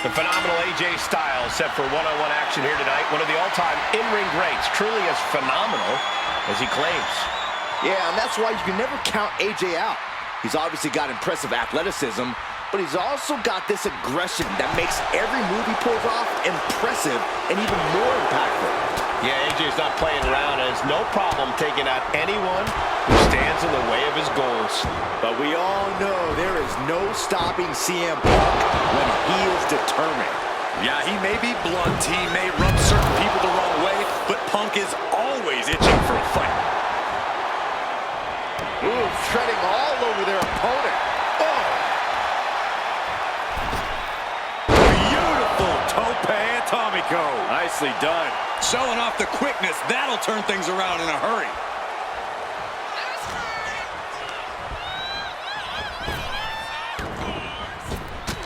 The phenomenal AJ Styles set for one-on-one action here tonight. One of the all-time in-ring greats, truly as phenomenal as he claims. Yeah, and that's why you can never count AJ out. He's obviously got impressive athleticism, but he's also got this aggression that makes every move he pulls off impressive and even more impactful. Yeah, AJ's not playing around and has no problem taking out anyone who stands in the way of his goals. But we all know there is no stopping CM Punk when he is determined. Yeah, he may be blunt, he may rub certain people the wrong way, but Punk is always itching for a fight. Ooh, treading all over their opponent. Oh! Beautiful tope atomico. Nicely done. Showing off the quickness, that'll turn things around in a hurry.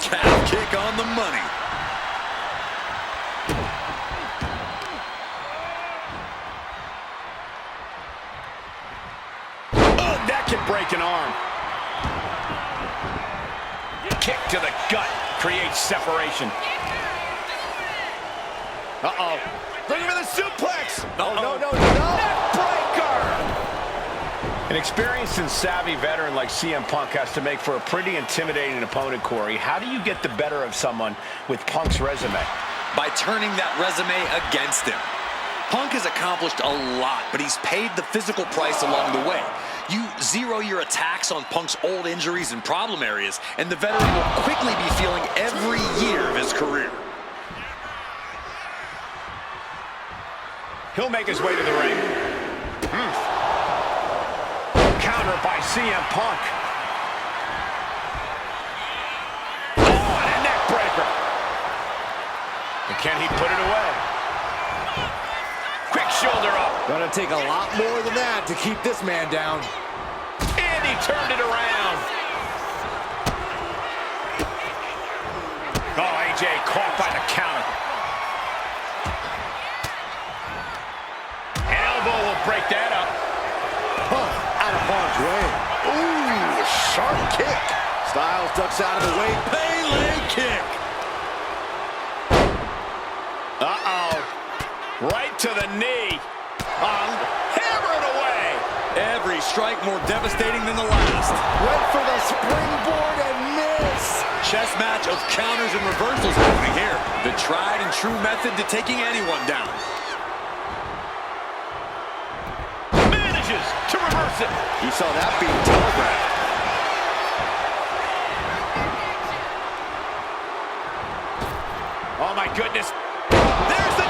Calf kick on the money. Oh, that can break an arm. Kick to the gut creates separation. Uh-oh. Looking for the suplex. No. Neckbreaker. An experienced and savvy veteran like CM Punk has to make for a pretty intimidating opponent, Corey. How do you get the better of someone with Punk's resume? By turning that resume against him. Punk has accomplished a lot, but he's paid the physical price along the way. You zero your attacks on Punk's old injuries and problem areas, and the veteran will quickly be feeling every year of his career. He'll make his way to the ring. Counter by CM Punk. Oh, and a neck breaker. And can he put it away? Quick shoulder up. Gonna take a lot more than that to keep this man down. And he turned it around. Oh, AJ caught by the counter. Will break that up. Punk out of harm's way. Ooh, sharp kick. Styles ducks out of the way. Pele kick. Uh-oh. Right to the knee. Hammer it away. Every strike more devastating than the last. Went for the springboard and miss. Chess match of counters and reversals happening here. The tried and true method to taking anyone down. To reverse it. You saw that being telegraphed. Oh my goodness. There's the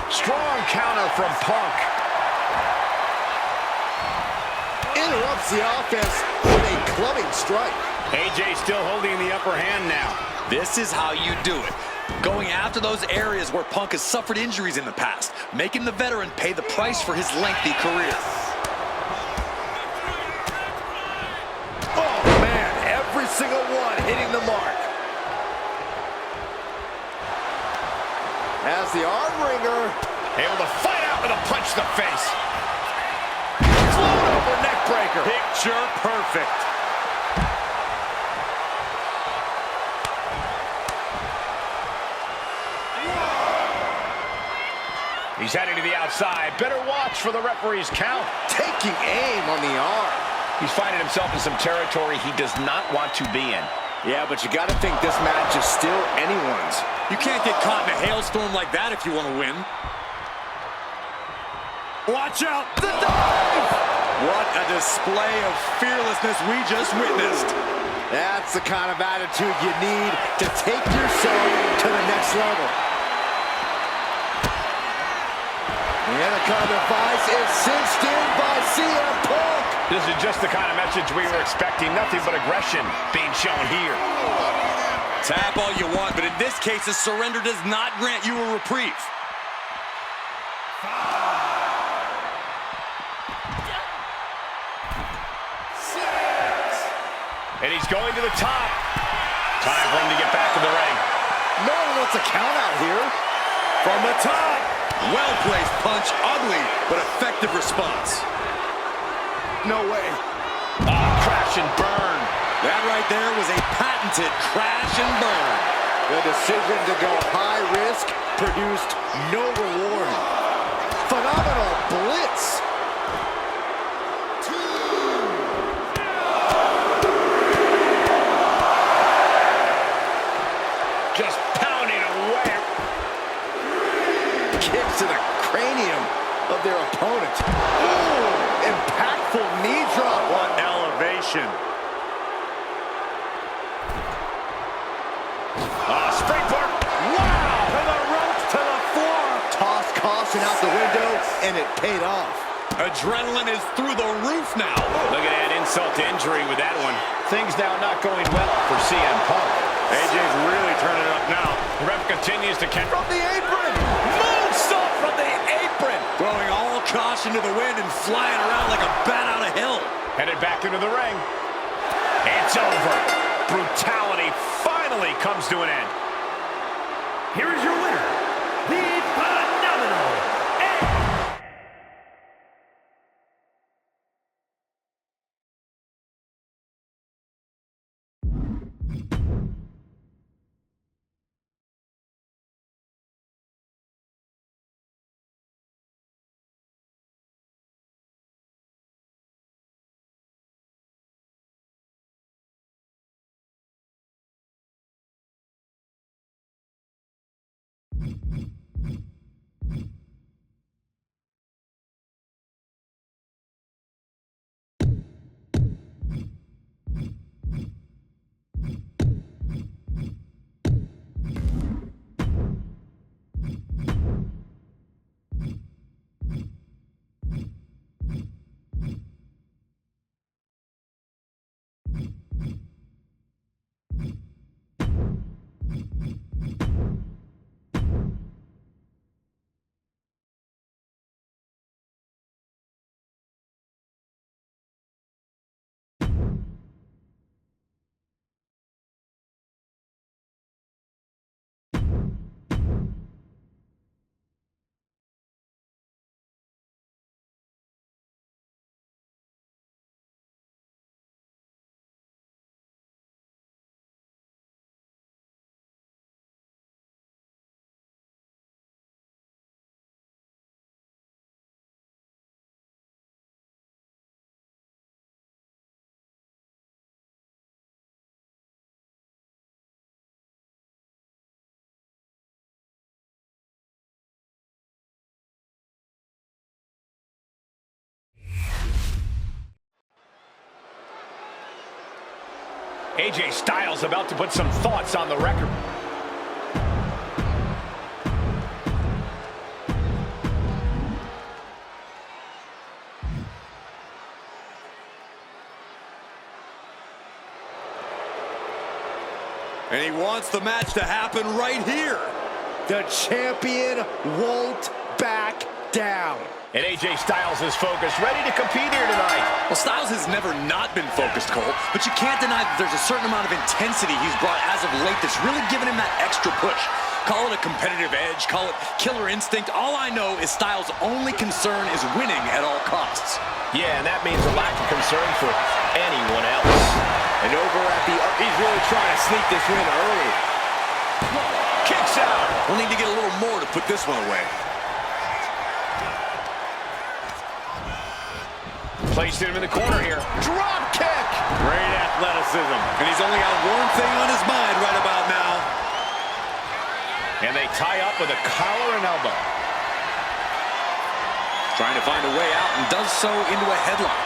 strong counter from Punk. Interrupts the offense with a clubbing strike. AJ still holding the upper hand now. This is how you do it. Going after those areas where Punk has suffered injuries in the past, making the veteran pay the price for his lengthy career. Oh, man, every single one hitting the mark. As the arm wringer. Able to fight out with a punch to the face. Float over neck breaker. Picture perfect. He's heading to the outside. Better watch for the referee's count. Taking aim on the arm. He's finding himself in some territory he does not want to be in. Yeah, but you got to think this match is still anyone's. You can't get caught in a hailstorm like that if you want to win. Watch out! The dive! What a display of fearlessness we just witnessed. That's the kind of attitude you need to take yourself to the next level. The Anaconda Vice is cinched in by CM Punk. This is just the kind of message we were expecting. Nothing but aggression being shown here. Tap all you want, but in this case, a surrender does not grant you a reprieve. And he's going to the top. Time for him to get back to the ring. No one wants a count out here. From the top. Well-placed punch. Ugly, but effective response. No way. Crash and burn. That right there was a patented crash and burn. The decision to go high risk produced no reward. Phenomenal blitz. Just pounding away. Kicks to the cranium of their opponent. Ooh, impactful knee drop. What elevation. Springboard. Wow! To the ropes, to the floor. Toss caution out the window, and it paid off. Adrenaline is through the roof now. Look at that insult to injury with that one. Things now not going well for CM Punk. AJ's really turning it up now. The ref continues to count. From the apron. Moonsault from the apron. Throwing all caution to the wind and flying around like a bat out of hell. Headed back into the ring. It's over. Brutality finally comes to an end. Here is your winner, the Phenomenal Edge. AJ Styles about to put some thoughts on the record. And he wants the match to happen right here. The champion won't back down. And AJ Styles is focused, ready to compete here tonight. Well, Styles has never not been focused, Cole, but you can't deny that there's a certain amount of intensity he's brought as of late that's really given him that extra push. Call it a competitive edge, call it killer instinct. All I know is Styles' only concern is winning at all costs. Yeah, and that means a lack of concern for anyone else. And over at the he's really trying to sneak this win early. Kicks out. We'll need to get a little more to put this one away. Placed him in the corner here. Drop kick. Great athleticism. And he's only got one thing on his mind right about now. And they tie up with a collar and elbow. Trying to find a way out and does so into a headlock.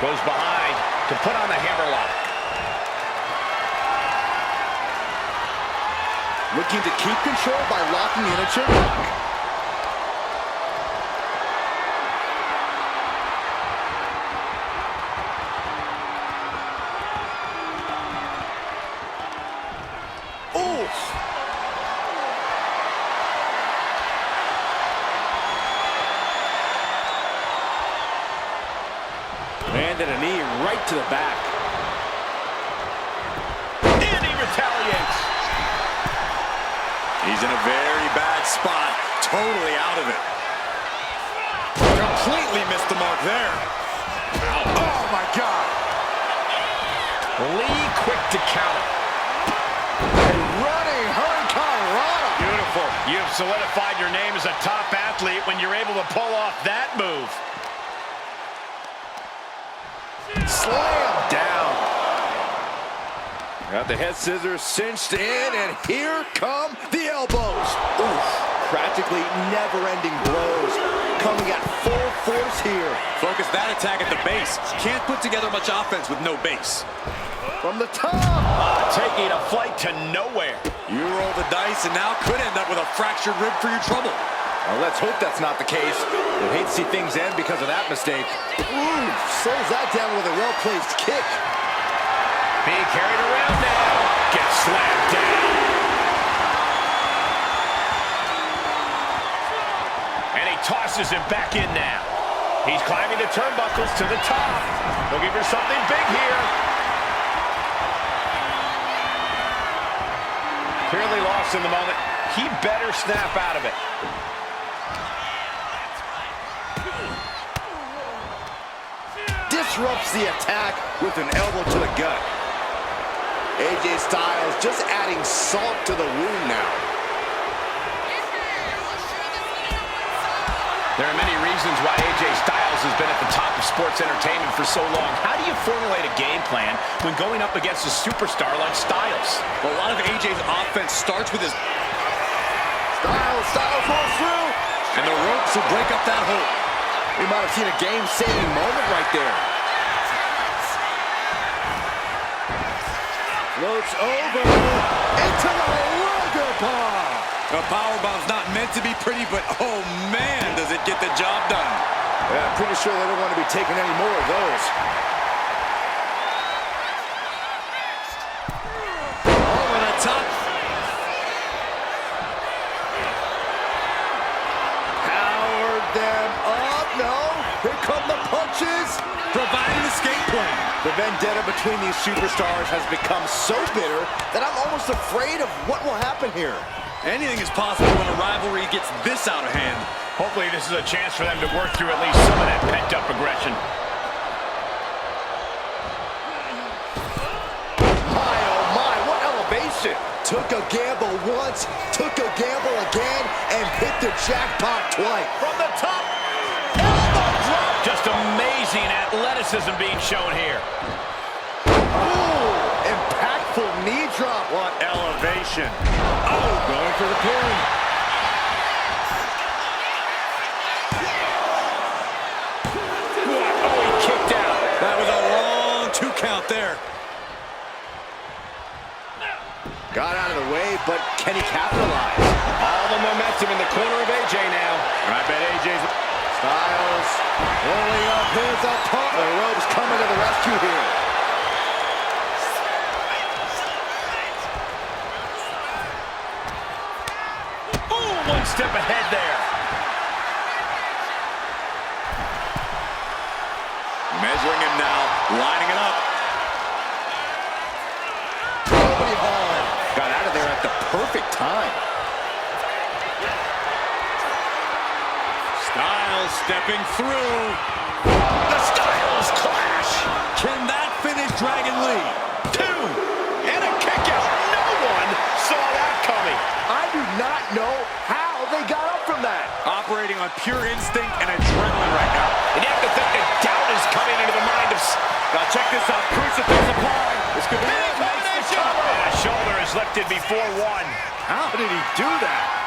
Goes behind to put on the hammerlock. Looking to keep control by locking in a chin lock. Landed a knee right to the back. And he retaliates. He's in a very bad spot. Totally out of it. Completely missed the mark there. Oh, my God. Lee quick to counter. A running hurricanrana. Beautiful. You've solidified your name as a top athlete when you're able to pull off that move. Slam down. Got the head scissors cinched in, and here come the elbows. Oof. Practically never-ending blows coming at full force here. Focus that attack at the base. Can't put together much offense with no base. From the top. Taking a flight to nowhere. You roll the dice and now could end up with a fractured rib for your trouble. Well, let's hope that's not the case. We'd hate to see things end because of that mistake. Ooh, slows that down with a well-placed kick. Being carried around now. Gets slammed down. And he tosses him back in now. He's climbing the turnbuckles to the top. Looking for something big here. Clearly lost in the moment. He better snap out of it. Disrupts the attack with an elbow to the gut. AJ Styles just adding salt to the wound now. There are many reasons why AJ Styles has been at the top of sports entertainment for so long. How do you formulate a game plan when going up against a superstar like Styles? Well, a lot of AJ's offense starts with his... Styles rolls through. And the ropes will break up that hole. We might have seen a game-saving moment right there. Floats over into the Luger bomb. A powerbomb's not meant to be pretty, but oh man, does it get the job done. Yeah, I'm pretty sure they don't want to be taking any more of those. Over the top. Powered them up. No, here come the punches. Providing escape plan. The vendetta between these superstars has become so bitter that I'm almost afraid of what will happen here. Anything is possible when a rivalry gets this out of hand. Hopefully this is a chance for them to work through at least some of that pent-up aggression. My, oh my, what elevation. Took a gamble once, took a gamble again, and hit the jackpot twice. From the top, elbow drop. Just amazing athleticism being shown here. Ooh, impactful knee drop. What elevation. Oh, going for the pin. Oh, he kicked out. That was a long 2 count there. Got out of the way, but can he capitalize? All the momentum in the corner of AJ now. I bet AJ's... Styles pulling up his opponent. The ropes coming to the rescue here. Ooh, one step ahead there. Measuring him now, lining it up. Nobody hard. Got out of there at the perfect time. Styles stepping through. The Styles clash. Can that finish Dragon Lee? 2, and a kick out. No one saw that coming. I do not know how they got up from that. Operating on pure instinct and adrenaline right now. And you have to think that doubt is coming into the mind of... Now check this out. Crucifix applied. This could be it. Makes the cover. And a shoulder is lifted before one. How did he do that?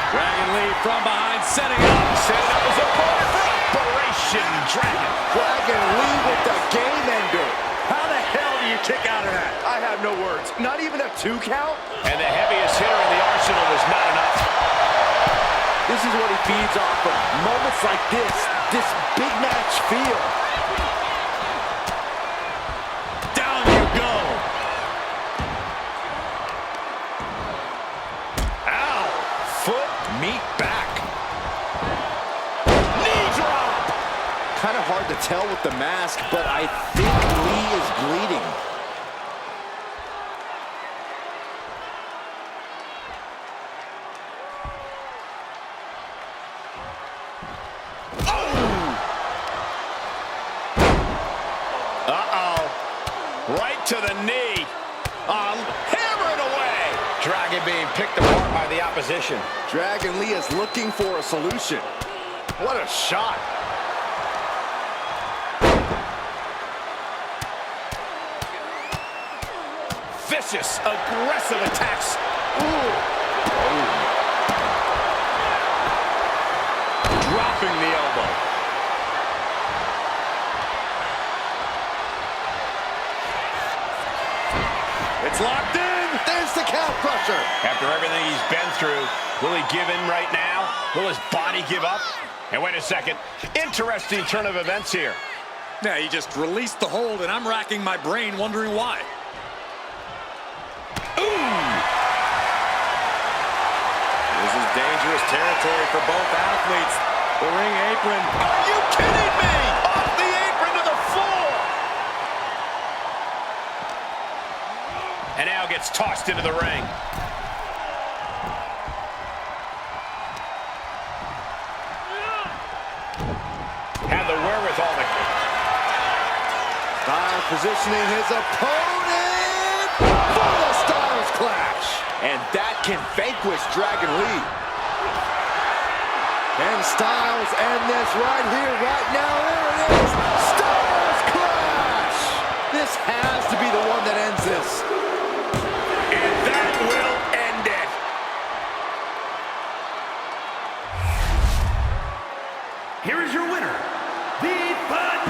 Dragon Lee from behind, setting up. Setting up his opponent for Operation Dragon. Dragon Lee with the game ender. How the hell do you kick out of that? I have no words. Not even a 2 count? And the heaviest hitter in the arsenal was not enough. This is what he feeds off of. Moments like this big match feel. Down you go. Ow. Foot, meet back. Knee drop. Kind of hard to tell with the mask, but I think Lee is bleeding. to the knee. Hammered away. Dragon being picked apart by the opposition. Dragon Lee is looking for a solution. What a shot. Vicious, aggressive attacks. Ooh. Dropping the elbow. It's locked in. There's the calf crusher. After everything he's been through, will he give in right now? Will his body give up? And wait a second. Interesting turn of events here. Yeah, he just released the hold, and I'm racking my brain wondering why. This is dangerous territory for both athletes. The ring apron. Are you kidding me? Off the apron to the floor. And now gets tossed into the ring. Had the wherewithal to... Styles positioning his opponent for the Styles Clash. And that can vanquish Dragon Lee. And Styles end this right here, right now. There it is. Styles Clash. This has to be the one that ends this. And that will end it. Here is your winner, the Fun.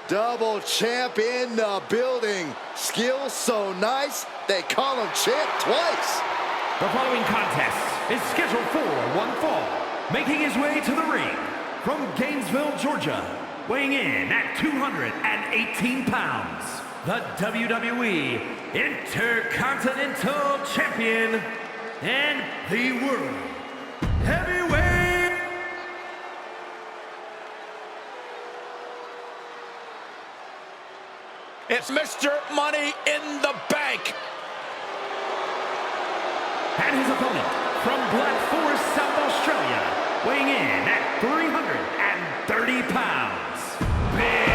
Double champ in the building. Skill so nice, they call him champ twice. The following contest is scheduled for one fall. Making his way to the ring from Gainesville, Georgia, weighing in at 218 pounds, the WWE Intercontinental Champion and the World Heavyweight. It's Mr. Money in the Bank. And his opponent from Black Forest, South Australia, weighing in at 330 pounds. Big.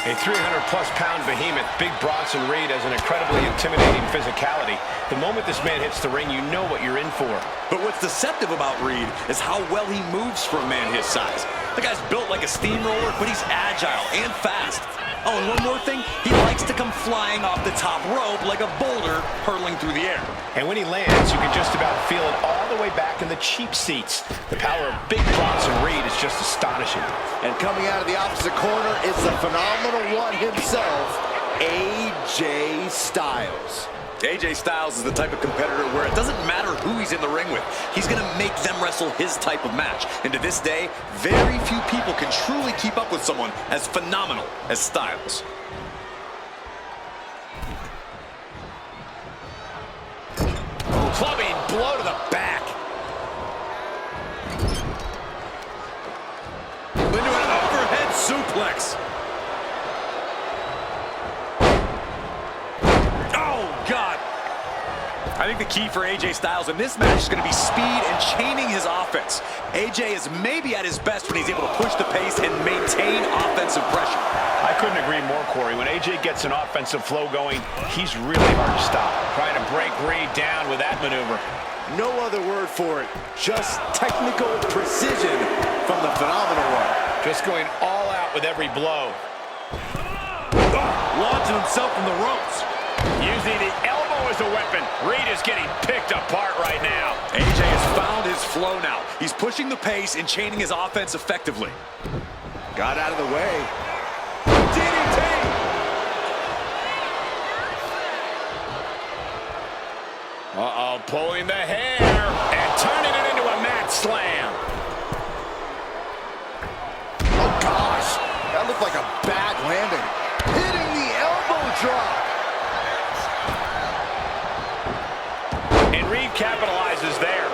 A 300-plus pound behemoth, Big Bronson Reed has an incredibly intimidating physicality. The moment this man hits the ring, you know what you're in for. But what's deceptive about Reed is how well he moves for a man his size. The guy's built like a steamroller, but he's agile and fast. Oh, and one more thing, he likes to come flying off the top rope like a boulder hurtling through the air. And when he lands, you can just about feel it all the way back in the cheap seats. The power of Big Bronson Reed is just astonishing. And coming out of the opposite corner is the phenomenal one himself, AJ Styles. AJ Styles is the type of competitor where it doesn't matter who he's in the ring with. He's going to make them wrestle his type of match. And to this day, very few people can truly keep up with someone as phenomenal as Styles. Clubbing blow to the back. Into an overhead suplex. Oh, God. I think the key for AJ Styles in this match is going to be speed and chaining his offense. AJ is maybe at his best when he's able to push the pace and maintain offensive pressure. I couldn't agree more, Corey. When AJ gets an offensive flow going, he's really hard to stop. Trying to break Reed down with that maneuver. No other word for it, just technical precision from the phenomenal one. Just going all out with every blow. Launching himself from the ropes. Using the elbow as a weapon. Reed is getting picked apart right now. AJ has found his flow now. He's pushing the pace and chaining his offense effectively. Got out of the way. DDT! Uh-oh, pulling the hair and turning it into a mat slam. Oh, gosh. That looked like a bad landing. Hitting the elbow drop. And Reed capitalizes there.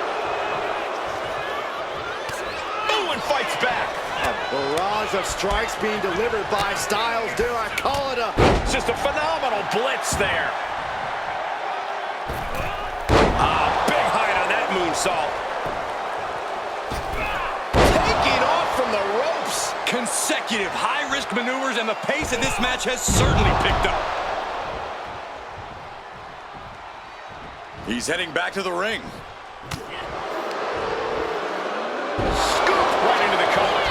Ooh, and fights back. A barrage of strikes being delivered by Styles. Dare I call it a... It's just a phenomenal blitz there. Big height on that moonsault. Taking off from the ropes. Consecutive high-risk maneuvers, and the pace of this match has certainly picked up. He's heading back to the ring. Scoop right into the collar.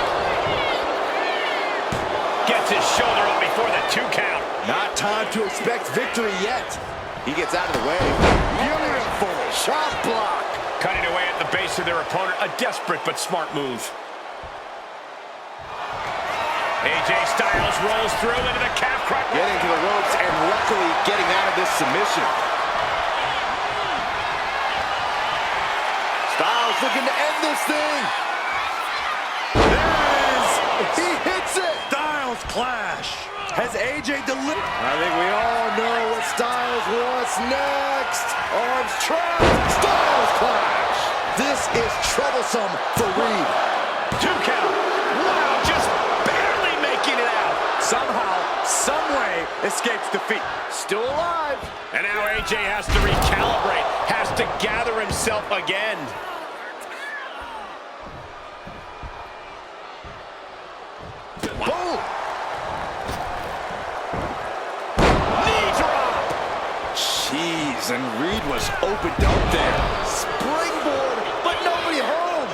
Gets his shoulder up before the 2 count. Not time to expect victory yet. He gets out of the way. Beautiful chop block. Cutting away at the base of their opponent. A desperate but smart move. AJ Styles rolls through into the calf crunch. Getting to the ropes and luckily getting out of this submission. Styles looking to end this thing. There it is. He hits it. Styles clash. Has AJ delivered? I think we all know what Styles wants next. Arms trapped. Styles clash. This is troublesome for Reed. 2 count. Wow, just barely making it out. Somehow, someway, escapes defeat. Still alive. And now AJ has to recalibrate, has to gather himself again. Boom. Knee drop. Jeez, and Reed was opened up there. Springboard, but nobody home.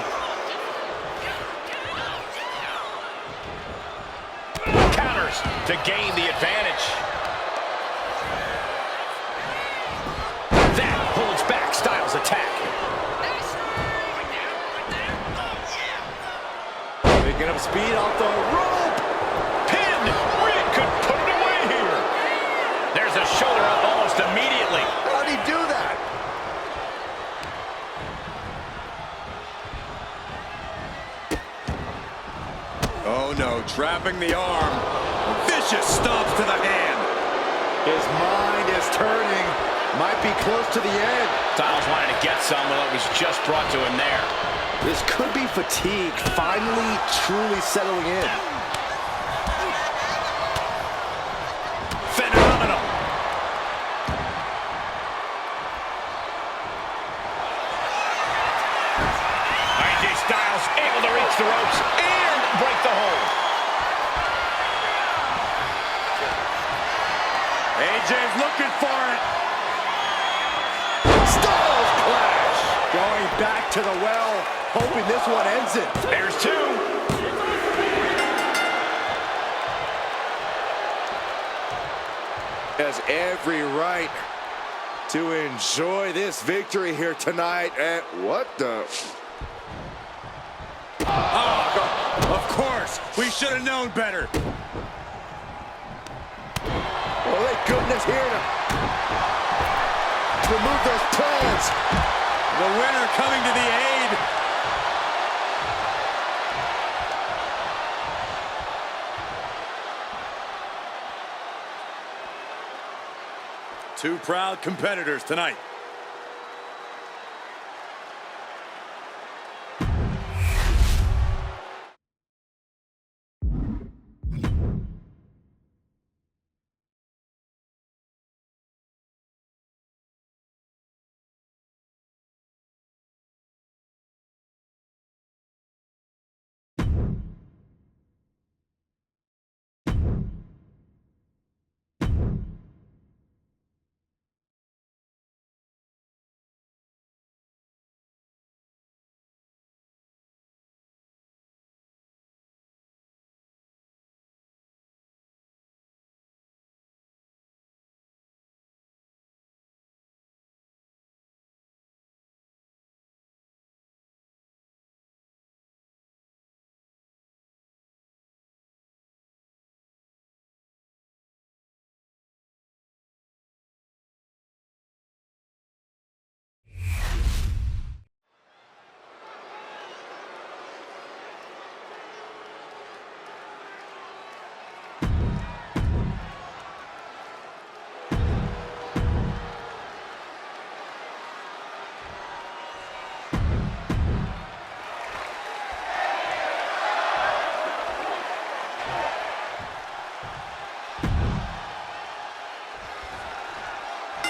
Counters to gain the advantage. That holds back Styles' attack. Picking up speed off the rope. Pin. Reed could put it away here. There's a shoulder up almost immediately. How'd he do that? Oh no, trapping the arm. Vicious stomps to the hand. His mind is turning. Might be close to the end. Styles wanted to get some, well, it was just brought to him there. This could be fatigue finally truly settling in. Phenomenal. AJ Styles able to reach the ropes and break the hold. AJ's looking for it. Styles clash. Going back to the well, hoping this one ends it. There's 2. Has every right to enjoy this victory here tonight. And what the? Oh, of course. We should have known better. Well, they goodness, here to remove those plans. The winner coming to the aid. Two proud competitors tonight.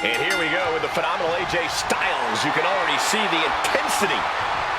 And here we go with the phenomenal AJ Styles. You can already see the intensity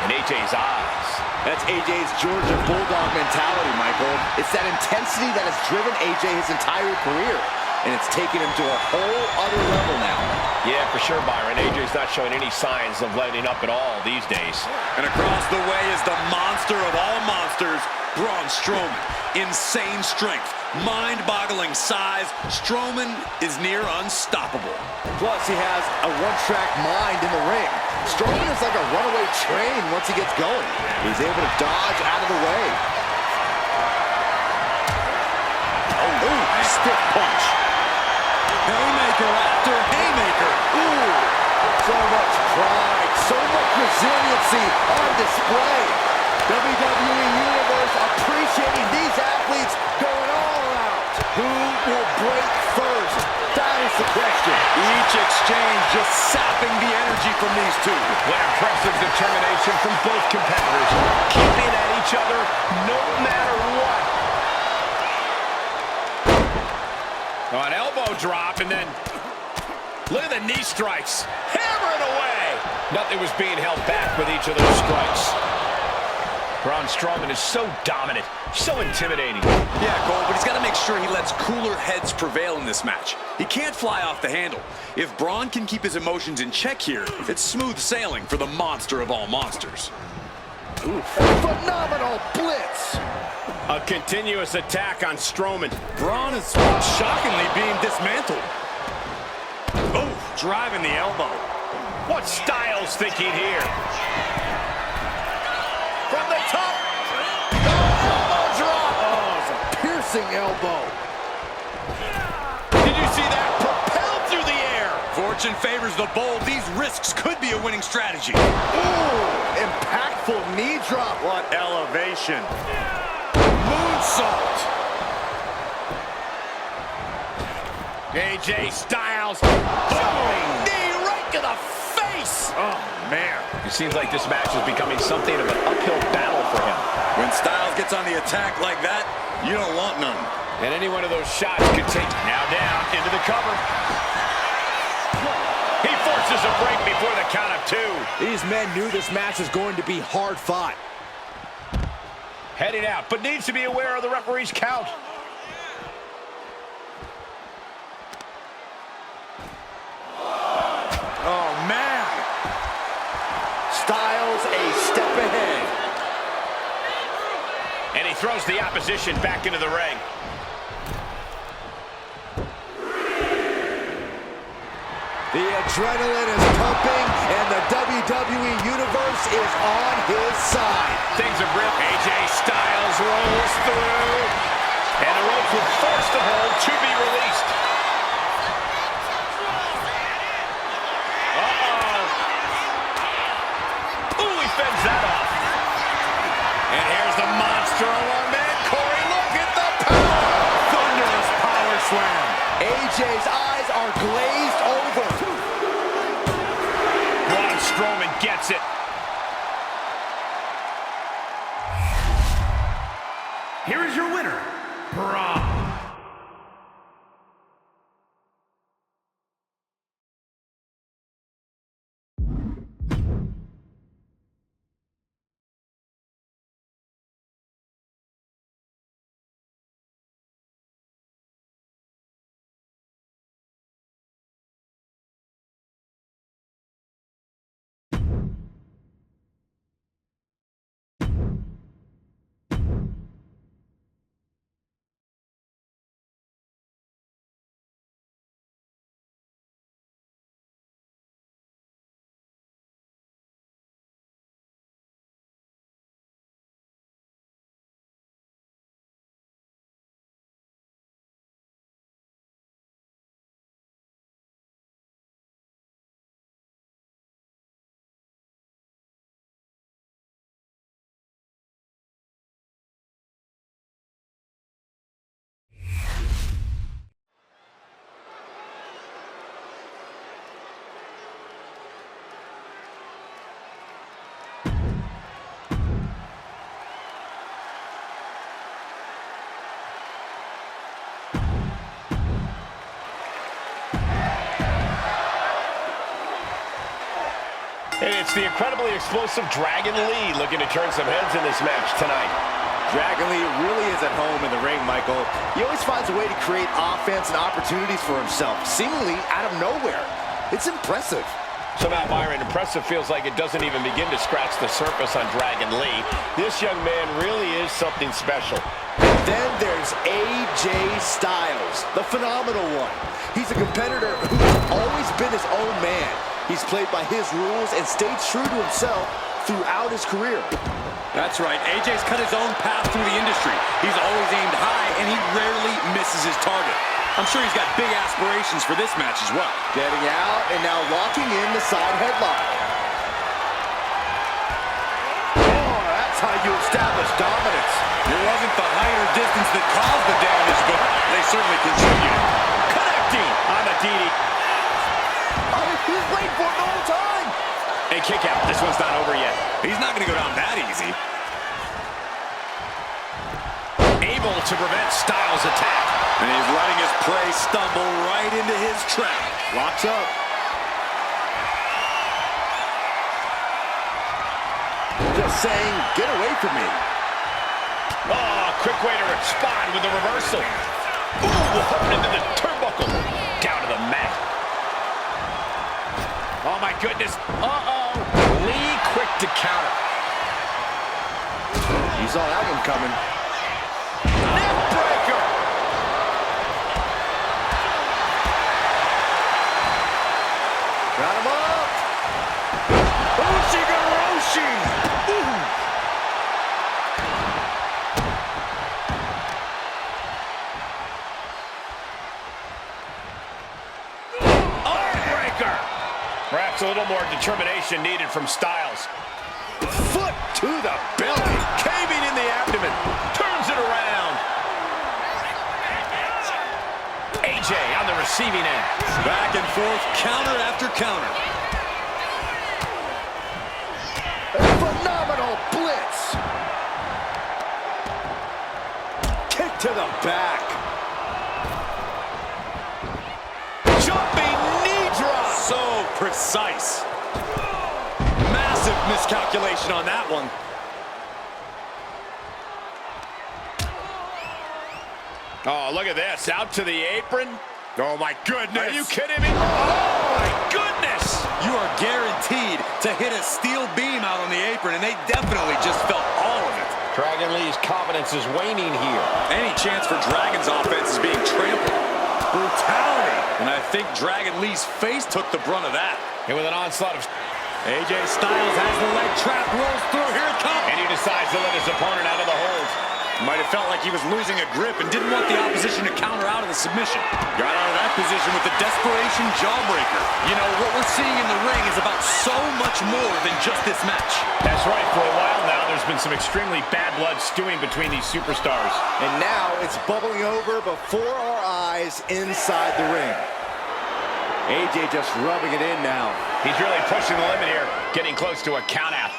in AJ's eyes. That's AJ's Georgia Bulldog mentality, Michael. It's that intensity that has driven AJ his entire career, and it's taken him to a whole other level now. Yeah, for sure, Byron. AJ's not showing any signs of letting up at all these days. And across the way is the monster of all monsters, Braun Strowman. Insane strength, mind-boggling size. Strowman is near unstoppable. Plus, he has a one-track mind in the ring. Strowman is like a runaway train once he gets going. He's able to dodge out of the way. Oh, stiff punch. Haymaker after haymaker. Ooh, so much pride, so much resiliency on display. WWE Universe appreciating these athletes going all out. Who will break first? That is the question. Each exchange just sapping the energy from these two. What impressive determination from both competitors, keeping at each other no matter what. Oh, an elbow drop, and then look at the knee strikes. Hammering away. Nothing was being held back with each of those strikes. Braun Strowman is so dominant, so intimidating. Yeah, Cole, but he's got to make sure he lets cooler heads prevail in this match. He can't fly off the handle. If Braun can keep his emotions in check here, it's smooth sailing for the monster of all monsters. Ooh, phenomenal blitz. A continuous attack on Strowman. Braun is shockingly being dismantled. Oh, driving the elbow. What's Styles thinking here? From the top. Elbow drop. Oh, it's a piercing elbow. Did you see that? Propelled through the air. Fortune favors the bold. These risks could be a winning strategy. Ooh, impactful knee drop. What elevation. Moonsault. AJ Styles. Boom! Knee right to the face. Oh, man. It seems like this match is becoming something of an uphill battle for him. When Styles gets on the attack like that, you don't want none. And any one of those shots could take now down into the cover. He forces a break before the count of two. These men knew this match was going to be hard fought. Heading out, but needs to be aware of the referee's count. Oh, man. Styles a step ahead. And he throws the opposition back into the ring. The adrenaline is pumping, and the WWE Universe is on his side. Things have ripped. AJ Styles rolls through. And the ropes will force the hold to be released. AJ's eyes are glazed over. Braun Strowman gets it. Here is your winner, Braun. And it's the incredibly explosive Dragon Lee looking to turn some heads in this match tonight. Dragon Lee really is at home in the ring, Michael. He always finds a way to create offense and opportunities for himself, seemingly out of nowhere. It's impressive. Somehow, Byron, impressive feels like it doesn't even begin to scratch the surface on Dragon Lee. This young man really is something special. Then there's AJ Styles, the phenomenal one. He's a competitor who's always been his own man. He's played by his rules and stayed true to himself throughout his career. That's right. AJ's cut his own path through the industry. He's always aimed high, and he rarely misses his target. I'm sure he's got big aspirations for this match as well. Getting out and now locking in the side headlock. Oh, that's how you establish dominance. It wasn't the height or distance that caused the damage, but they certainly contributed. Connecting on the DD. Oh, he's waiting for it the whole time. And kick out. This one's not over yet. He's not going to go down that easy. Able to prevent Styles' attack. And he's letting his prey stumble right into his trap. Locks up. Just saying, get away from me. Oh, quick way to respond with the reversal. Ooh, hooked into the turnbuckle. Down to the mat. Oh, my goodness. Uh-oh. Lee quick to counter. You saw that one coming. Neckbreaker. Got him up. Ushigoroshi. Armbreaker. Perhaps a little more determination needed from Styles. Foot to the belly. Caving in the abdomen. Turns it around. AJ on the receiving end. Back and forth, counter after counter. Phenomenal blitz. Kick to the back. Jumping knee drop. So precise. Massive miscalculation on that one. Oh, look at this. Out to the apron. Oh, my goodness. Are you kidding me? Oh, my goodness. You are guaranteed to hit a steel beam out on the apron, and they definitely just felt all of it. Dragon Lee's confidence is waning here. Any chance for Dragon's offense is being trampled. Brutality. And I think Dragon Lee's face took the brunt of that. And with an onslaught of... AJ Styles has the leg trap, rolls through, here it comes. And he decides to let his opponent out of the hold. Might have felt like he was losing a grip and didn't want the opposition to counter out of the submission. Got out of that position with the desperation jawbreaker. You know, what we're seeing in the ring is about so much more than just this match. That's right. For a while now, there's been some extremely bad blood stewing between these superstars. And now it's bubbling over before our eyes inside the ring. AJ just rubbing it in now. He's really pushing the limit here, getting close to a countout.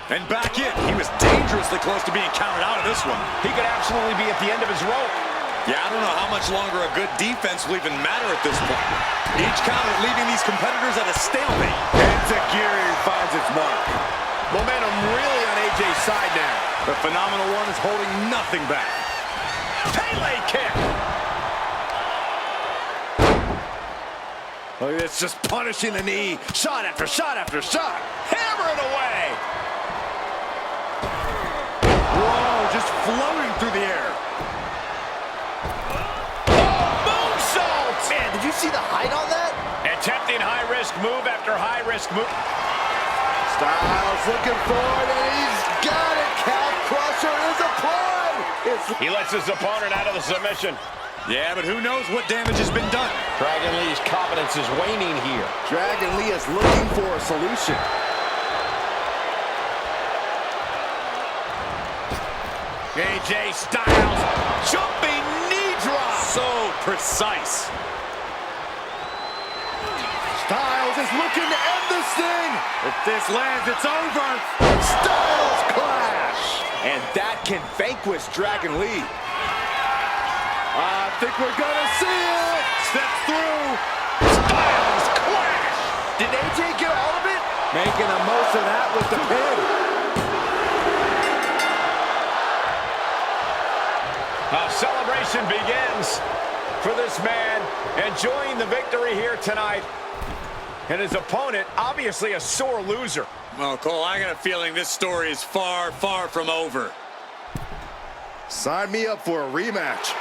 And back in. He was dangerously close to being counted out of this one. He could absolutely be at the end of his rope. Yeah, I don't know how much longer a good defense will even matter at this point. Each counter leaving these competitors at a stalemate. And Zagiri finds its mark. Momentum really on AJ's side now. The Phenomenal One is holding nothing back. Pele kick. Look at this, just punishing the knee. Shot after shot after shot. Hammer it away. Whoa, just floating through the air. Moonsault. Man, did you see the height on that? Attempting high-risk move after high-risk move. Styles looking forward, and he's got it. Calf crusher is applied. He lets his opponent out of the submission. Yeah, but who knows what damage has been done. Dragon Lee's confidence is waning here. Dragon Lee is looking for a solution. AJ Styles, jumping knee drop. So precise. Styles is looking to end this thing. If this lands, it's over. Styles clash. And that can vanquish Dragon Lee. I think we're gonna see it. Steps through. Styles clash. Did AJ get all of it? Making the most of that with the pin. A celebration begins for this man, enjoying the victory here tonight. And his opponent, obviously a sore loser. Well, Cole, I got a feeling this story is far, far from over. Sign me up for a rematch.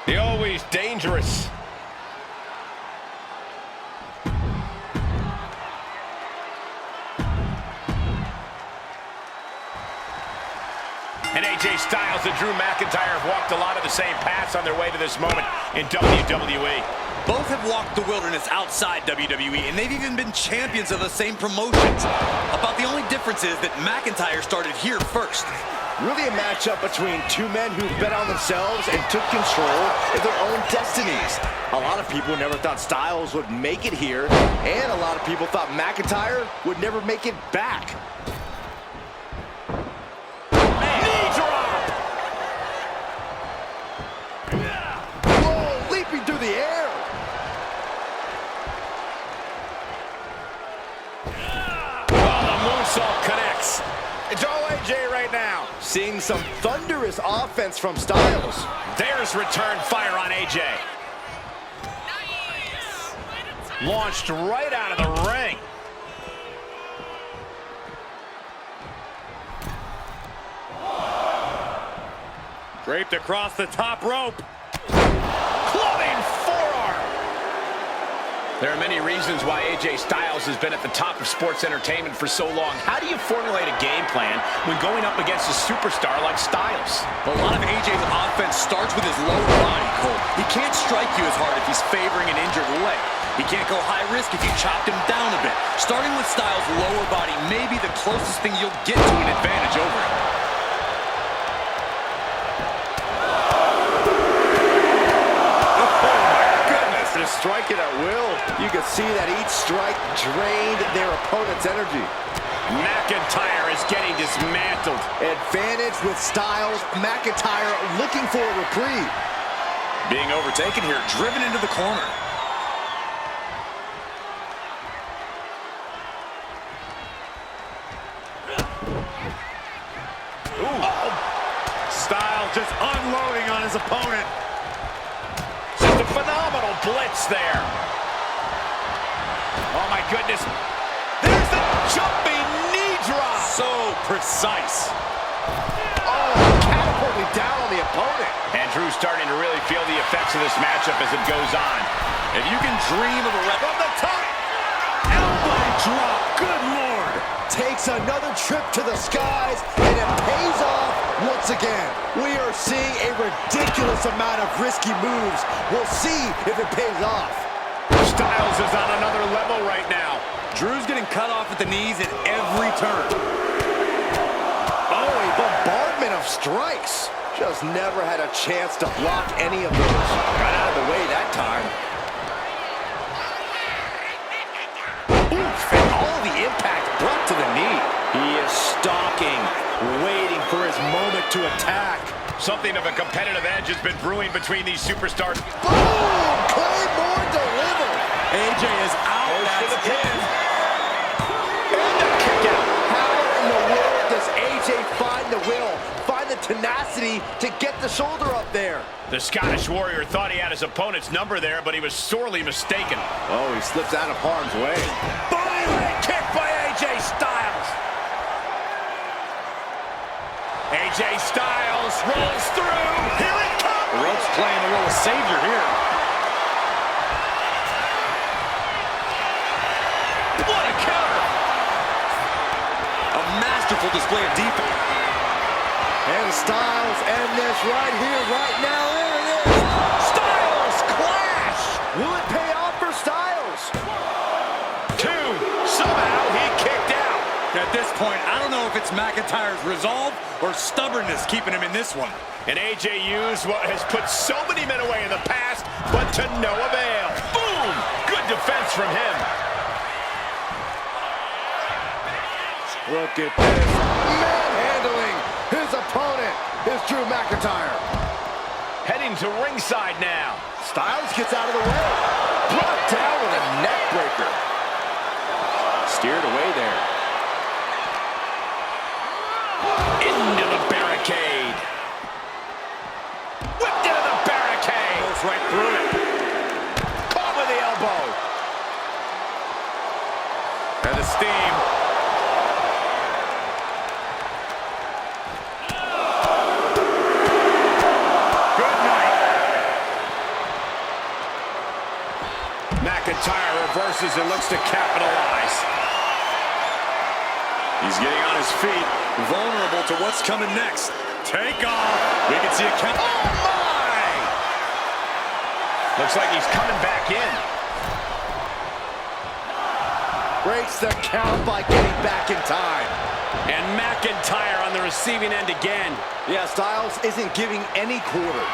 The always dangerous. And AJ Styles and Drew McIntyre have walked a lot of the same paths on their way to this moment in WWE. Both have walked the wilderness outside WWE, and they've even been champions of the same promotions. About the only difference is that McIntyre started here first. Really a matchup between two men who bet on themselves and took control of their own destinies. A lot of people never thought Styles would make it here, and a lot of people thought McIntyre would never make it back. Knee drop! Whoa, leaping through the air. Oh, the moonsault connects. It's all AJ right now. Seeing some thunderous offense from Styles. There's return fire on AJ. Launched right out of the ring. Draped across the top rope. Clubbing forearm. There are many reasons why AJ Styles has been at the top of sports entertainment for so long. How do you formulate a game plan when going up against a superstar like Styles? A lot of AJ's offense starts with his lower body, Cole. He can't strike you as hard if he's favoring an injured leg. He can't go high risk if you chopped him down a bit. Starting with Styles' lower body may be the closest thing you'll get to an advantage over him. Striking at will. You can see that each strike drained their opponent's energy. McIntyre is getting dismantled. Advantage with Styles. McIntyre looking for a reprieve. Being overtaken here, driven into the corner. Styles just unloading on his opponent. Just a phenomenal blitz there. Oh my goodness. There's the jumping knee drop. So precise. Oh, catapulting down on the opponent. And Drew's starting to really feel the effects of this matchup as it goes on. If you can dream of a rep From the top. Elbow drop. Good Lord. Takes another trip to the skies, and it pays off once again. We are seeing a ridiculous amount of risky moves. We'll see if it pays off. Styles is on another level right now. Drew's getting cut off at the knees at every turn. Oh, a bombardment of strikes. Just never had a chance to block any of those. Got out of the way that time. Oof, and all the impact brought to the knee. He is stalking, waiting for his moment to attack. Something of a competitive edge has been brewing between these superstars. Boom! Claymore delivered. AJ is out. Goes to the pin. And the kick out. How in the world does AJ find the will, find the tenacity to get the shoulder up there? The Scottish Warrior thought he had his opponent's number there, but he was sorely mistaken. Oh, he slips out of harm's way. Boom! Kick by AJ Styles. AJ Styles rolls through. Here it comes. The rope's playing the role of savior here. What a counter. A masterful display of defense. And Styles end this right here, right now. There it is. Styles clash. Will it pay off for Styles? 2. Somehow he kicked out. At this point, I don't know if it's McIntyre's resolve or stubbornness keeping him in this one. And AJ used what has put so many men away in the past, but to no avail. Boom! Good defense from him. Look at this. Manhandling his opponent is Drew McIntyre. Heading to ringside now. Styles gets out of the way. Brought down with a neck breaker. Steered away there. Into the barricade. Whipped into the barricade. Goes right through it. Caught with the elbow. And the steam. McIntyre reverses and looks to capitalize. He's getting on his feet, vulnerable to what's coming next. Take off. We can see a count. Oh, my! Looks like he's coming back in. Breaks the count by getting back in time. And McIntyre on the receiving end again. Yeah, Styles isn't giving any quarter.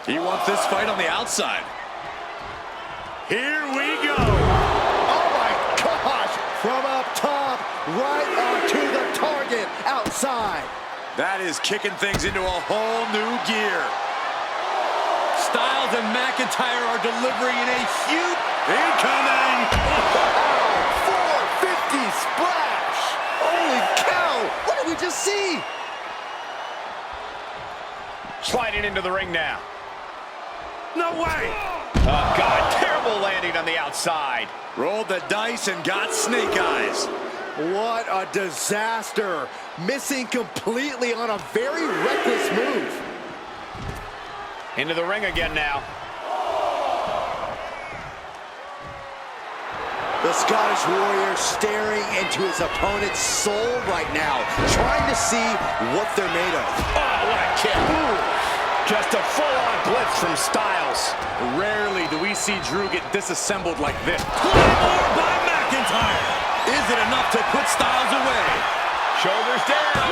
He wants this fight on the outside. Here we go. Oh my gosh! From up top, right onto the target, outside. That is kicking things into a whole new gear. Styles and McIntyre are delivering in a huge incoming. Wow, 450 splash! Holy cow! What did we just see? Sliding into the ring now. No way. Oh, God, terrible Double landing on the outside. Rolled the dice and got snake eyes. What a disaster. Missing completely on a very reckless move. Into the ring again now. The Scottish Warrior staring into his opponent's soul right now, trying to see what they're made of. Oh, what a kick. Ooh. Just a full-on blitz from Styles. Rarely do we see Drew get disassembled like this. Claymore by McIntyre. Is it enough to put Styles away? Shoulders down.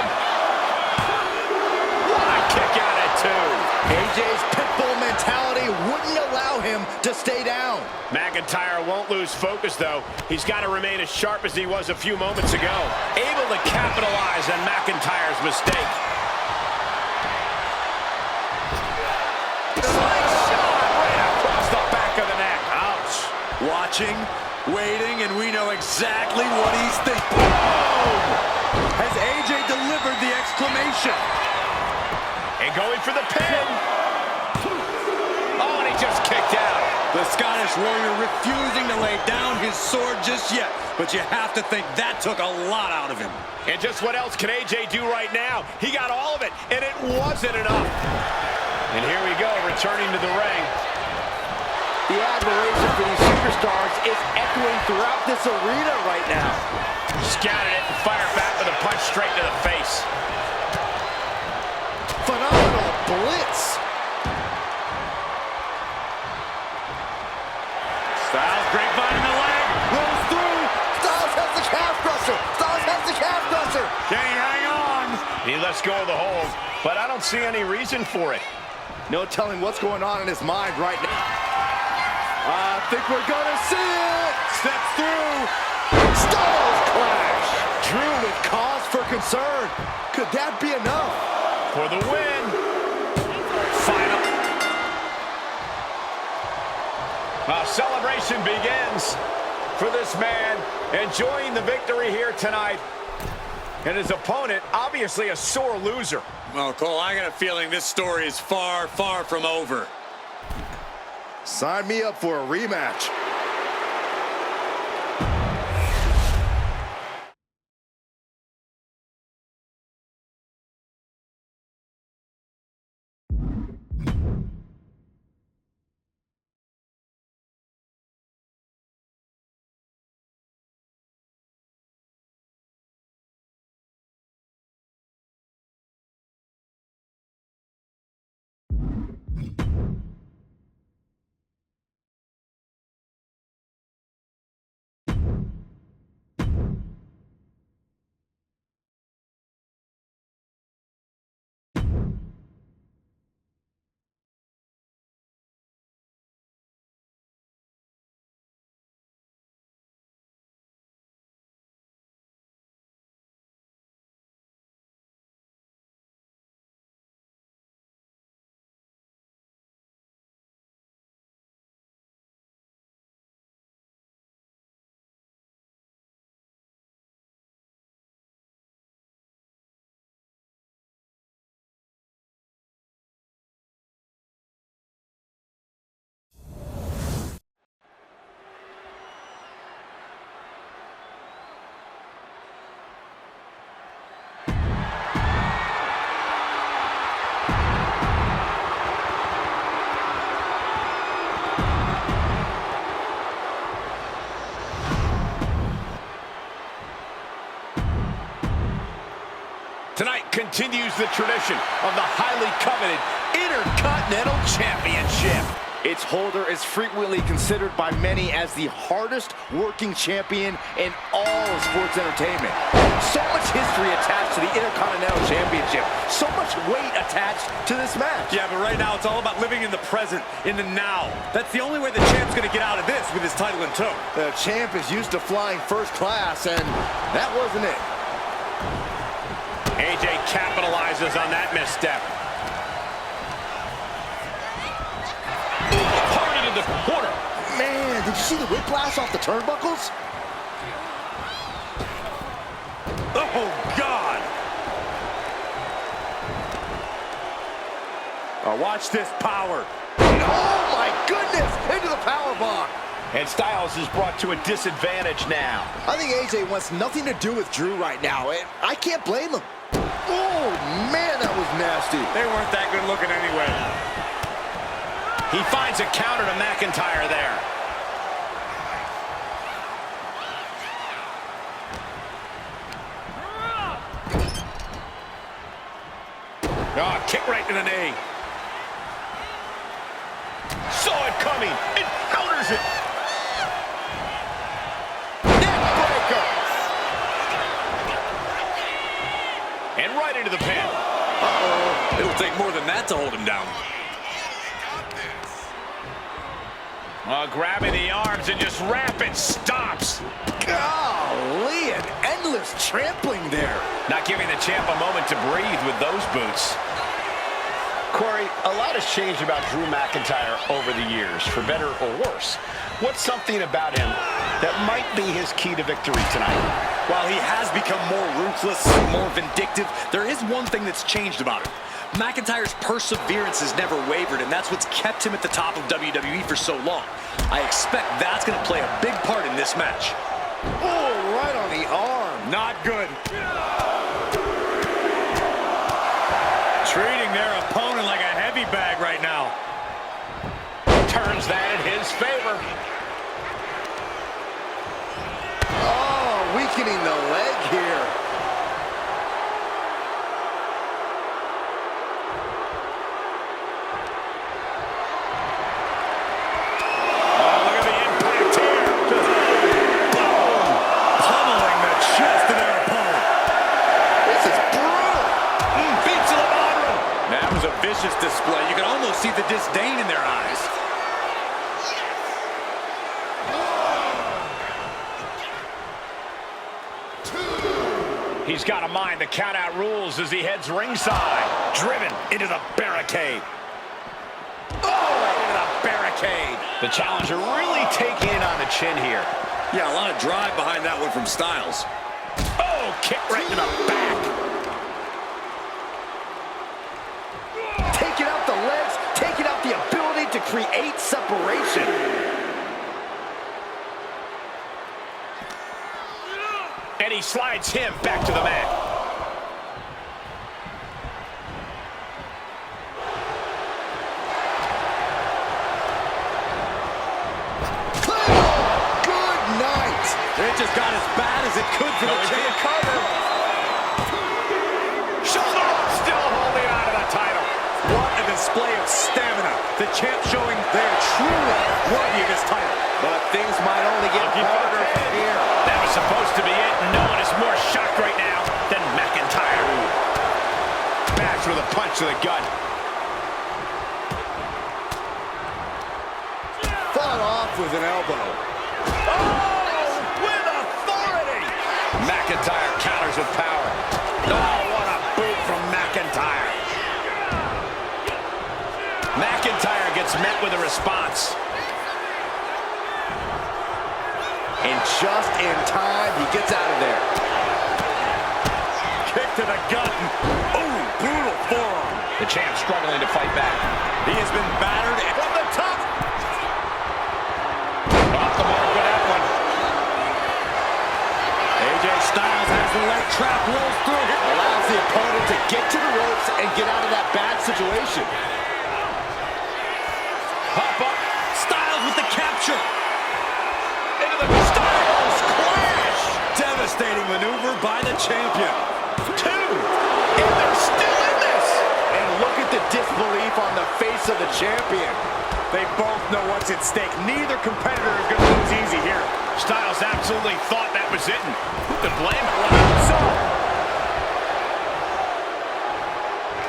What a kick out at two. AJ's pitbull mentality wouldn't allow him to stay down. McIntyre won't lose focus, though. He's got to remain as sharp as he was a few moments ago. Able to capitalize on McIntyre's mistake. Slingshot right across the back of the neck. Ouch. Watching, waiting, and we know exactly what he's thinking. Boom! Has AJ delivered the exclamation? And going for the pin. Oh, and he just kicked out. The Scottish Warrior refusing to lay down his sword just yet. But you have to think that took a lot out of him. And just what else can AJ do right now? He got all of it, and it wasn't enough. And here we go, returning to the ring. The admiration for these superstars is echoing throughout this arena right now. Scouted it and fired back with a punch straight to the face. Phenomenal blitz. Styles grapevine in the leg. Rolls through. Styles has the calf crusher. Styles has the calf crusher. Can he hang on? He lets go of the hold, but I don't see any reason for it. No telling what's going on in his mind right now. I think we're gonna see it. Steps through. Styles clash. Drew with cause for concern. Could that be enough? For the win. Final. Celebration begins for this man, enjoying the victory here tonight. And his opponent, obviously a sore loser. Well, Cole, I got a feeling this story is far, far from over. Sign me up for a rematch. Tonight continues the tradition of the highly coveted Intercontinental Championship. Its holder is frequently considered by many as the hardest working champion in all of sports entertainment. So much history attached to the Intercontinental Championship. So much weight attached to this match. Yeah, but right now it's all about living in the present, in the now. That's the only way the champ's gonna get out of this with his title in tow. The champ is used to flying first class, and that wasn't it. AJ capitalizes on that misstep. Parted in the corner. Man, did you see the whiplash off the turnbuckles? Oh, God! Oh, watch this power. Oh, my goodness! Into the powerbomb. And Styles is brought to a disadvantage now. I think AJ wants nothing to do with Drew right now, and I can't blame him. Oh, man, that was nasty. They weren't that good looking anyway. He finds a counter to McIntyre there. Oh, kick right to the knee. Saw it coming. It counters it. And right into the pin. Uh-oh. It'll take more than that to hold him down. Grabbing the arms and just rapid stops. Golly, an endless trampling there. Not giving the champ a moment to breathe with those boots. Corey, a lot has changed about Drew McIntyre over the years, for better or worse. What's something about him that might be his key to victory tonight? While he has become more ruthless, more vindictive, there is one thing that's changed about him. McIntyre's perseverance has never wavered, and that's what's kept him at the top of WWE for so long. I expect that's going to play a big part in this match. Oh, right on the arm. Not good. Treating their opponent like a heavy bag right now. Turns that in his favor. Oh, weakening the leg here. Oh, look at the impact here. Boom. Pummeling the chest of their opponent. This is brutal. Beats the bottom. That was a vicious display. You can almost see the disdain in their eyes. He's got to mind the count-out rules as he heads ringside. Driven into the barricade. Oh, into the barricade. The challenger really taking it on the chin here. Yeah, a lot of drive behind that one from Styles. Oh, kick right to the back. Taking out the legs, taking out the ability to create separation. And he slides him back to the mat. Good night. It just got as bad as it could for the champ. Shoulder still holding on to the title. What a display of stamina. The champ showing they're truly worthy of this title. But things might only get harder from here. That was supposed to be it. No one is more shocked right now than McIntyre. Backs with a punch to the gut. Fought off with an elbow. Oh, with authority. McIntyre counters with power. Oh, what a boot from McIntyre. McIntyre gets met with a response. And just in time, he gets out of there. Kick to the gut. Oh, brutal forearm. The champ struggling to fight back. He has been battered from the top. Off the mark with that one. AJ Styles has the leg trap, rolls through him. Allows the opponent to get to the ropes and get out of that bad situation. Pop up. Styles with the capture. Into the Styles clash. Devastating maneuver by the champion. Two. And they're still in this. And look at the disbelief on the face of the champion. They both know what's at stake. Neither competitor is going to lose easy here. Styles absolutely thought that was it. And who could blame it? So,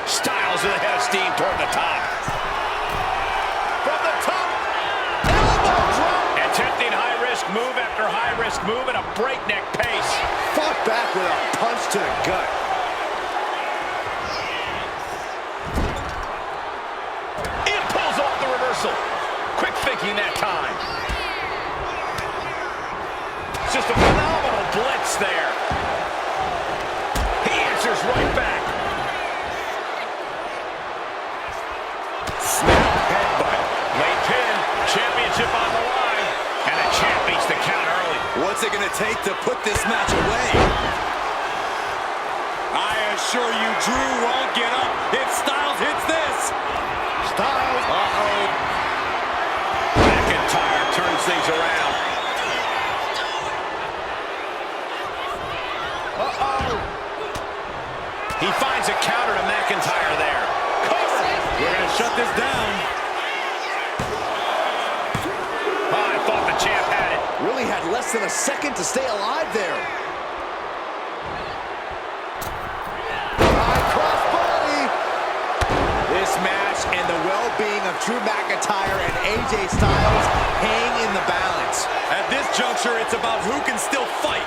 Styles with a head of steam toward the top. From the top. Elbow drop. Attempting high-risk move after high-risk move at a breakneck pace. Fought back with a punch to the gut. It pulls off the reversal. Quick thinking that time. It's just a phenomenal blitz there. He answers right back. Snap headbutt. Late pin. going to take to put this match away? I assure you, Drew won't get up if Styles hits this. Styles. Uh-oh. McIntyre turns things around. He finds a counter to McIntyre there. We're going to shut this down. Oh, I thought the champ had it. Really had less than a second to stay alive there. High crossbody. This match and the well-being of Drew McIntyre and AJ Styles hang in the balance. At this juncture, it's about who can still fight.